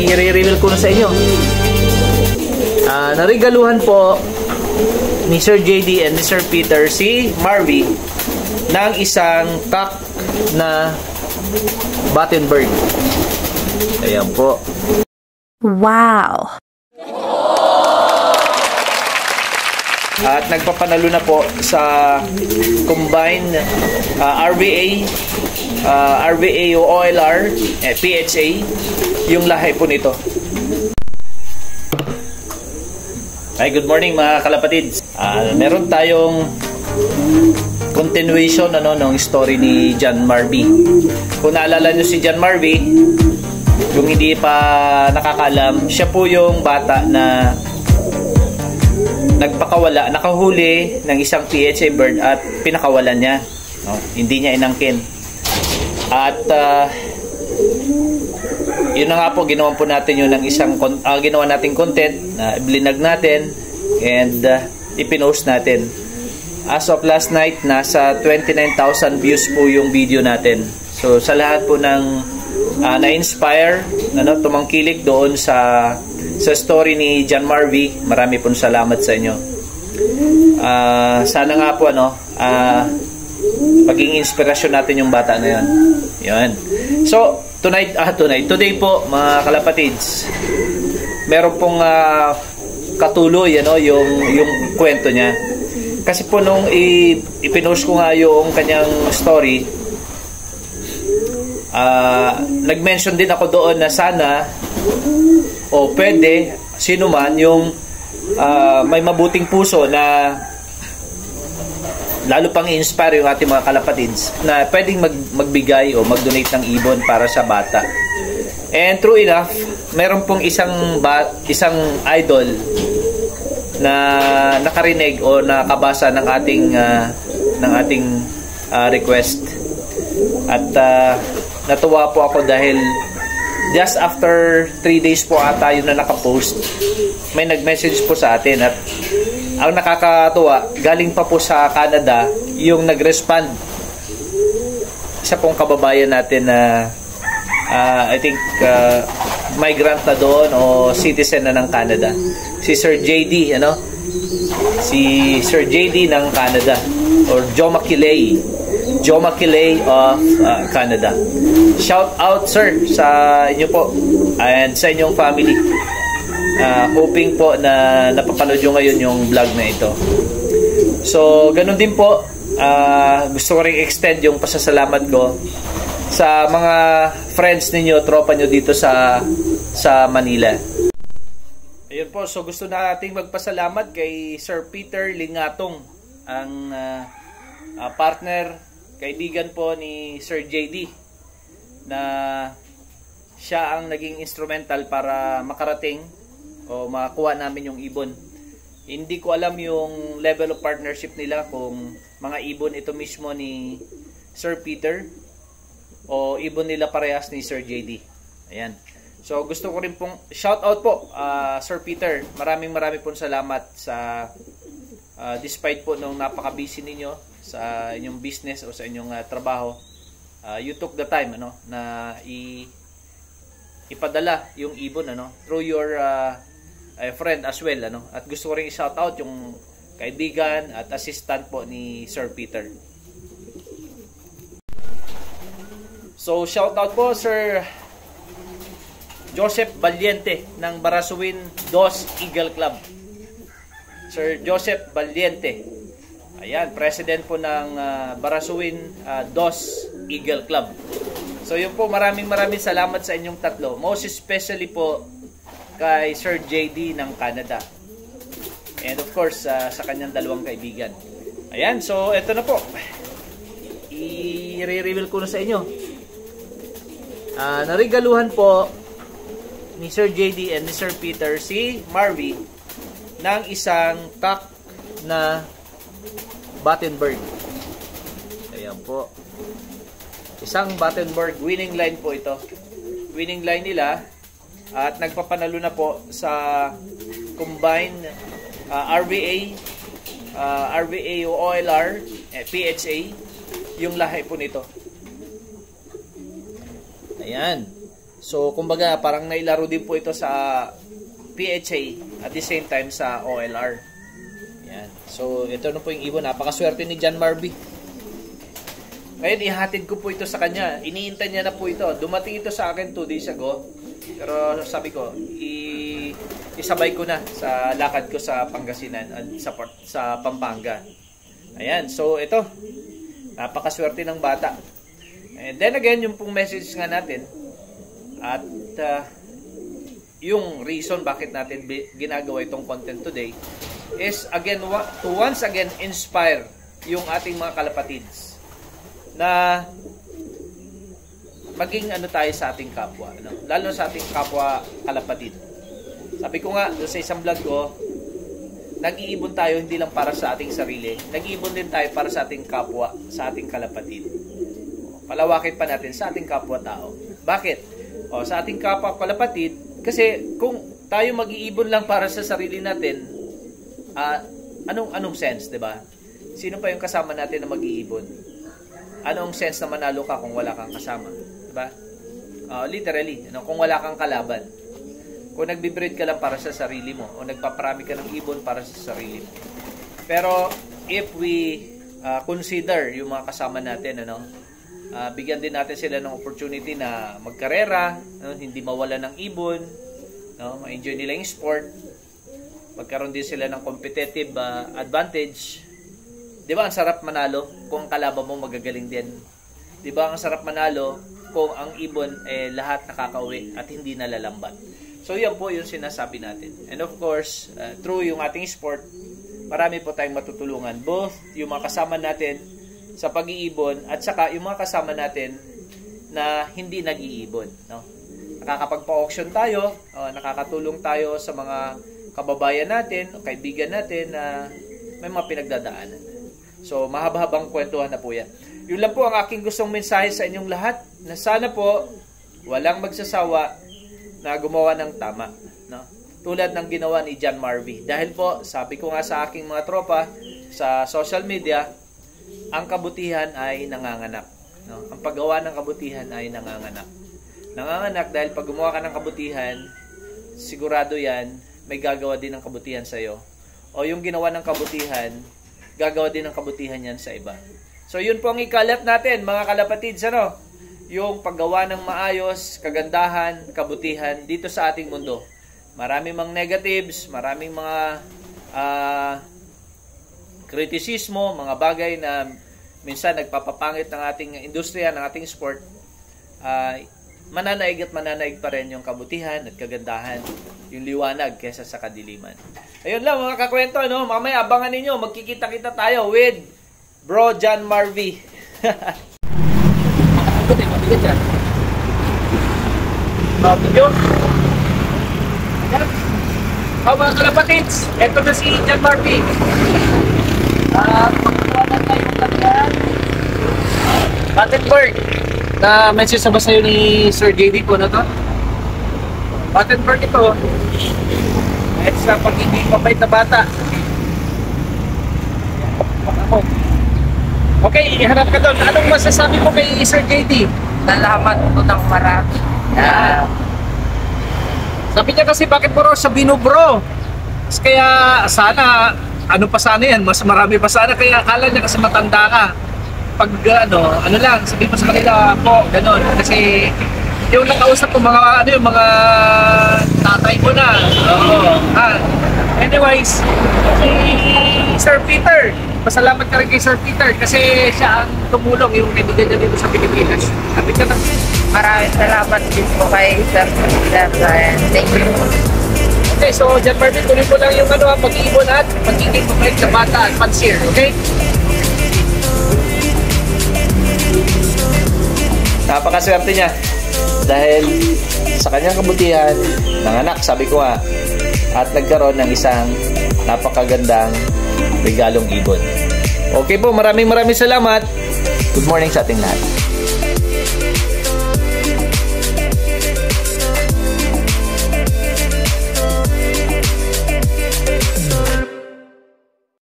I-reveal ko na sa inyo. Narigaluhan po ni Sir JD and ni Sir Peter si Marvy ng isang cock na Battenberg. Ayan po. Wow! At nagpapanalo na po sa combined RVA o OLR, PHA, yung lahi po nito. Hi, good morning mga kalapatids. Meron tayong continuation ng story ni John Marvy. Kung naalala nyo si John Marvy, kung hindi pa nakakaalam, siya po yung bata na nagpakawala, nakahuli ng isang PHA bird at pinakawalan niya. No, hindi niya inangkin. At yun na nga po, ginawa po natin yun ng isang ginawa nating content na iblinag natin and ipinost natin. As of last night, nasa 29,000 views po yung video natin. So sa lahat po ng na-inspire, tumangkilik doon sa story ni John Marvy, marami pong salamat sa inyo. Sana nga po maging inspirasyon natin yung bata na yun. Yun. So today po mga kalapatids, meron pong katuloy yung kwento niya. Kasi po nung ipinost ko nga yung kanyang story, nag-mention din ako doon na sana o pwede sino man yung may mabuting puso na lalo pang i-inspire yung ating mga kalapatids na pwedeng magbigay o mag-donate ng ibon para sa bata. And true enough, meron pong isang idol na nakarinig o nakabasa ng ating request. At natuwa po ako dahil just after 3 days po ata yun na nakapost, may nag-message po sa atin. At ang nakakatuwa, galing pa po sa Canada yung nag-respond. Isa pong kababayan natin na I think migrant na doon o citizen na ng Canada. Si Sir JD, si Sir JD ng Canada or Joe Maquilay of Canada. Shout out sir sa inyo po and sa inyong family. Hoping po na napapanood nyo ngayon yung vlog na ito. So ganun din po, gusto ko ring extend yung pasasalamat ko sa mga friends ninyo, tropa nyo dito sa Manila. Ayun po, so gusto nating magpasalamat kay Sir Peter Lingatong, ang partner, kaibigan po ni Sir JD, na siya ang naging instrumental para makarating o makakuha namin yung ibon. Hindi ko alam yung level of partnership nila, kung mga ibon ito mismo ni Sir Peter o ibon nila parehas ni Sir JD. Ayan. So gusto ko rin pong shout out po Sir Peter. Maraming pong salamat sa despite po nung napaka-busy ninyo sa inyong business o sa inyong trabaho. You took the time na ipadala yung ibon through your friend as well At gusto ko rin i-shout out yung kaibigan at assistant po ni Sir Peter. So shout out po Sir Joseph Valiente ng Barasuin Dos Eagle Club. Sir Joseph Valiente. Ayan, president po ng Barasuin Dos Eagle Club. So yun po, maraming salamat sa inyong tatlo. Most especially po kay Sir JD ng Canada. And of course, sa kanyang dalawang kaibigan. Ayan, so eto na po. I-reveal ko na sa inyo. Narigaluhan po ni Sir JD and ni Sir Peter si Marvy ng isang cock na Battenberg. Ayan po. Isang Battenberg, winning line po ito. Winning line nila at nagpapanalo na po sa combined RVA o OLR, PHA, yung lahi po nito. Ayan. So, kumbaga, parang nailaro din po ito sa PHA at the same time sa OLR. Yan. So, ito na po yung ibon. Napakaswerte ni John Marby. Ngayon, ihatid ko po ito sa kanya. Iniintay niya na po ito. Dumating ito sa akin 2 days ago. Pero sabi ko, isabay ko na sa lakad ko sa Pangasinan at sa Pampanga. Ayan. So, ito. Napakaswerte ng bata. And then again, yung pong message nga natin at yung reason bakit natin ginagawa itong content today is again to once again inspire yung ating mga kalapatids na maging ano tayo sa ating kapwa, no? Lalo sa ating kapwa kalapatid. Sabi ko nga doon sa isang vlog ko, nag-iibon tayo hindi lang para sa ating sarili, nag-iibon din tayo para sa ating kapwa, sa ating kalapatid. Palawakin pa natin sa ating kapwa-tao. Bakit? Sa ating kapwa kalapatid, kasi kung tayo mag-iibon lang para sa sarili natin, anong sense, 'di ba? Sino pa yung kasama natin na mag-iibon? Anong sense na manalo ka kung wala kang kasama, 'di ba? Literally, kung wala kang kalaban. Kung nagbi-breed ka lang para sa sarili mo o nagpaparami ka ng ibon para sa sarili mo. Pero if we consider yung mga kasama natin, bigyan din natin sila ng opportunity na magkarera, hindi mawala ng ibon, ma-enjoy nila yung sport, magkaroon din sila ng competitive advantage. Di ba ang sarap manalo kung ang kalaban mo magagaling din? Di ba ang sarap manalo kung ang ibon lahat nakakauwi at hindi nalalambat? So yan po yung sinasabi natin. And of course, through yung ating sport, marami po tayong matutulungan. Both yung mga kasama natin sa pag-iibon at saka yung mga kasama natin na hindi nag-iibon, no? Nakakapagpa-auction tayo, nakakatulong tayo sa mga kababayan natin o kaibigan natin na may mga pinagdadaanan. So, mahaba-habang kwentuhan na po yan. Yun lang po ang aking gustong mensahe sa inyong lahat, na sana po walang magsasawa na gumawa ng tama, no? Tulad ng ginawa ni John Marby. Dahil po, sabi ko nga sa aking mga tropa sa social media, ang kabutihan ay nanganganak, no? Ang paggawa ng kabutihan ay nanganganak. Nanganganak dahil pag gumawa ka ng kabutihan, sigurado yan, may gagawa din ng kabutihan sa iyo. O yung ginawa ng kabutihan, gagawa din ng kabutihan yan sa iba. So yun po ang ikalat natin, mga kalapatids, yung paggawa ng maayos, kagandahan, kabutihan dito sa ating mundo. Maraming mga negatives, maraming mga kritisismo, mga bagay na minsan nagpapapangit ng ating industriya, ng ating sport. Mananaig at mananaig pa rin yung kabutihan at kagandahan, yung liwanag kesa sa kadiliman. Ayun lang mga kakwento, mamaya abangan ninyo, magkikita-kita tayo with Bro John Marby. Mabigat yan. Mabigat. Mga kalapatids, eto na si John Marby. Magkawa na tayo ng kanyang Battenberg na message sa sa'yo ni Sir JD po na to. Battenberg ito at sa pag-ibig mabait na bata. Okay, iharap ka doon. Anong masasabi mo kay Sir JD? Salamat po ng marami. Sabi niya kasi bakit mo raw sabihin bro? Kaya sana ano pa sana yan, mas marami pa sana, kaya akala niya kasi matanda ka. Pag ano lang, sabihin mo sa kanila po, gano'n. Kasi yung nakausap ko mga yung mga tatay mo na. Oo. Anyways, si Sir Peter, pasalamat ka rin kay Sir Peter kasi siya ang tumulong yung kaibigan niya dito sa Pilipinas. Sabi ka na. Maraming salamat din po kay Sir Peter. Thank you. Okay, so John Marby, tuloy mo lang yung pag-iibon at pagiging mabait na bata at pansir, okay? Napakaswerte niya dahil sa kanyang kabutihan, nanganak, sabi ko nga, at nagkaroon ng isang napakagandang regalong ibon. Okay po, maraming salamat. Good morning sa ating lahat.